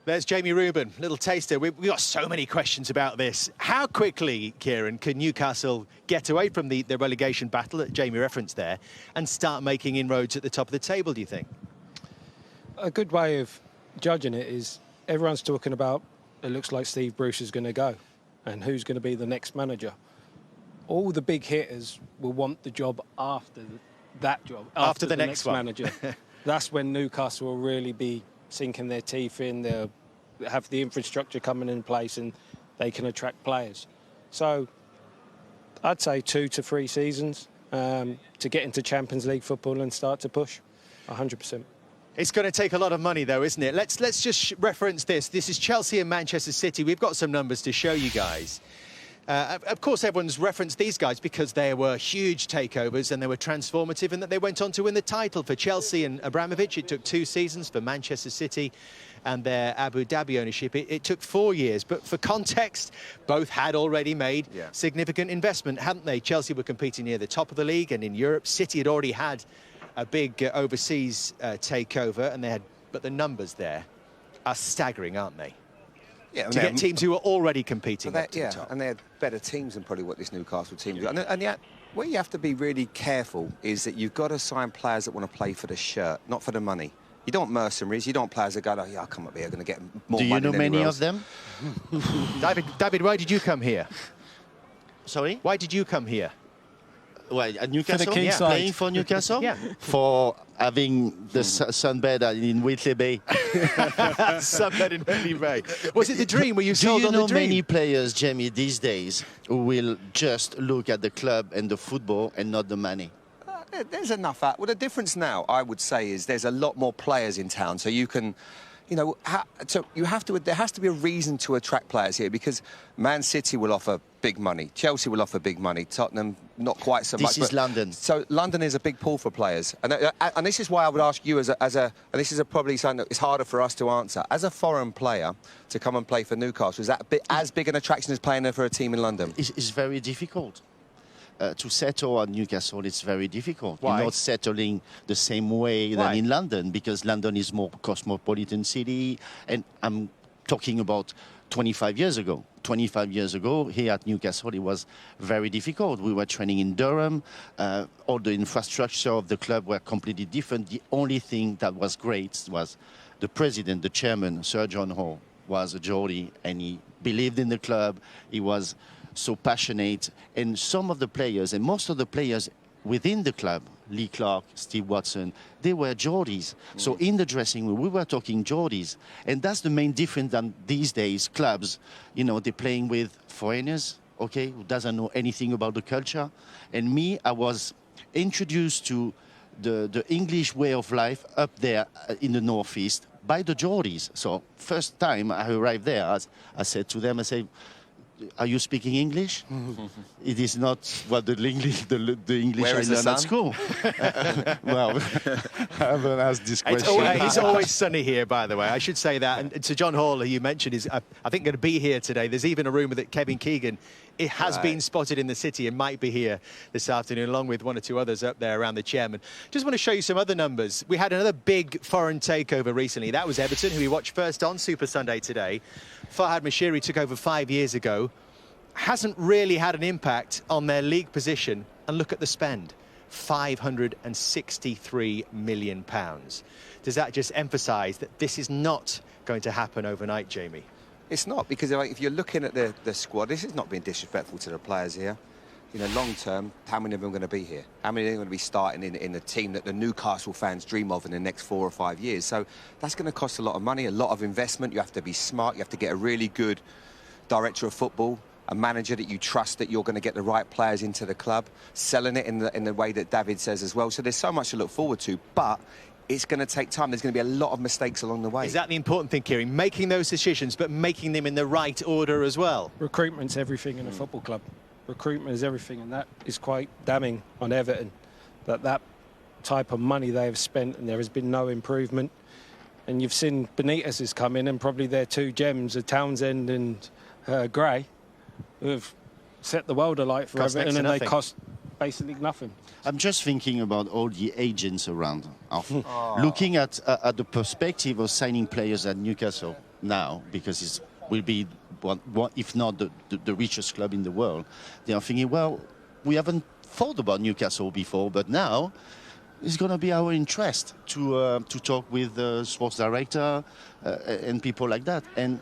There's Jamie Rubin, little taster. We've got so many questions about this. How quickly, Kieran, can Newcastle get away from the relegation battle that Jamie referenced there and start making inroads at the top of the table, do you think? A good way of judging it is everyone's talking about it looks like Steve Bruce is going to go and who's going to be the next manager. All the big hitters will want the job after that job, after the next manager. That's when Newcastle will really be sinking their teeth in. They'll have the infrastructure coming in place and they can attract players. So I'd say 2 to 3 seasons to get into Champions League football and start to push 100%. It's going to take a lot of money, though, isn't it? Let's just reference this. This is Chelsea and Manchester City. We've got some numbers to show you guys. Of course, everyone's referenced these guys because they were huge takeovers and they were transformative and that they went on to win the title. For Chelsea and Abramovich, it took 2 seasons. For Manchester City and their Abu Dhabi ownership, it took 4 years. But for context, both had already made significant investment, hadn't they? Chelsea were competing near the top of the league, and in Europe, City had already had a big overseas takeover, and they had. But the numbers there are staggering, aren't they? Yeah, to get teams who are already competing up to the top. And they're better teams than probably what this Newcastle team do. And yet, where you have to be really careful is that you've got to sign players that want to play for the shirt, not for the money. You don't want mercenaries. You don't want players that go, oh, yeah, I'll come up here, I'm going to get more money. Do you know many else. of them? David, why did you come here? Sorry? Why did you come here? Well, at Newcastle, Kingside. playing for Newcastle? Yeah. For having the sunbed in Whitley Bay. Sunbed in Whitley Bay. Was it the dream? Were you Do sold you on the know dream? many players, Jamie, these days who will just look at the club and the football and not the money? There's enough. Well, the difference now, I would say, is there's a lot more players in town, so you can... You know, so you have to. There has to be a reason to attract players here, because Man City will offer big money, Chelsea will offer big money, Tottenham not quite so much. This is London. So London is a big pool for players, and this is why I would ask you as a, and this is probably something that is harder for us to answer. As a foreign player to come and play for Newcastle, is that as big an attraction as playing for a team in London? It's very difficult. To settle at Newcastle, it's very difficult. Why? You're not settling the same way than in London, because London is more cosmopolitan city. And I'm talking about 25 years ago. 25 years ago, here at Newcastle, it was very difficult. We were training in Durham. All the infrastructure of the club were completely different. The only thing that was great was the president, the chairman, Sir John Hall, was a Geordie, and he believed in the club. He was so passionate, and some of the players, and most of the players within the club, Lee Clark, Steve Watson, they were Geordies. So in the dressing room, we were talking Geordies. And that's the main difference than these days clubs, you know, they're playing with foreigners, okay, who doesn't know anything about the culture. And me, I was introduced to the English way of life up there in the Northeast by the Geordies. So first time I arrived there, I said to them, I said, are you speaking English? It is not what the English Where I is the learned at sun? school. Well, I haven't asked this question. It's always sunny here, by the way. I should say that. And to John Hall, who you mentioned, is I think going to be here today. There's even a rumour that Kevin Keegan has been spotted in the city and might be here this afternoon, along with 1 or 2 others up there around the chairman. Just want to show you some other numbers. We had another big foreign takeover recently. That was Everton, who we watched first on Super Sunday today. Farhad Moshiri took over 5 years ago. Hasn't really had an impact on their league position. And look at the spend. £563 million. Does that just emphasise that this is not going to happen overnight, Jamie? It's not, because if you're looking at the squad, this is not being disrespectful to the players here. You know, long term, how many of them are going to be here? How many are going to be starting in the team that the Newcastle fans dream of in the next 4 or 5 years? So that's going to cost a lot of money, a lot of investment. You have to be smart. You have to get a really good director of football, a manager that you trust that you're going to get the right players into the club, selling it in the way that David says as well. So there's so much to look forward to, but it's going to take time. There's going to be a lot of mistakes along the way. Is that the important thing, Kieran? Making those decisions, but making them in the right order as well? Recruitment's everything in a football club. Recruitment is everything, and that is quite damning on Everton, that type of money they have spent and there has been no improvement. And you've seen Benitez has come in, and probably their 2 gems are Townsend and Gray, who have set the world alight for Everton, and they cost basically nothing. I'm just thinking about all the agents around. Looking at the perspective of signing players at Newcastle, now, because it will be one, if not the richest club in the world, they are thinking, well, we haven't thought about Newcastle before, but now it's going to be our interest to talk with the sports director and people like that. And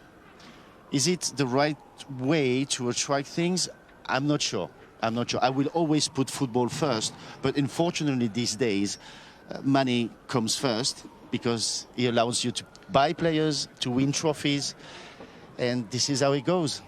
is it the right way to attract things? I'm not sure. I'm not sure. I will always put football first, but unfortunately these days, money comes first because it allows you to buy players, to win trophies, and this is how it goes.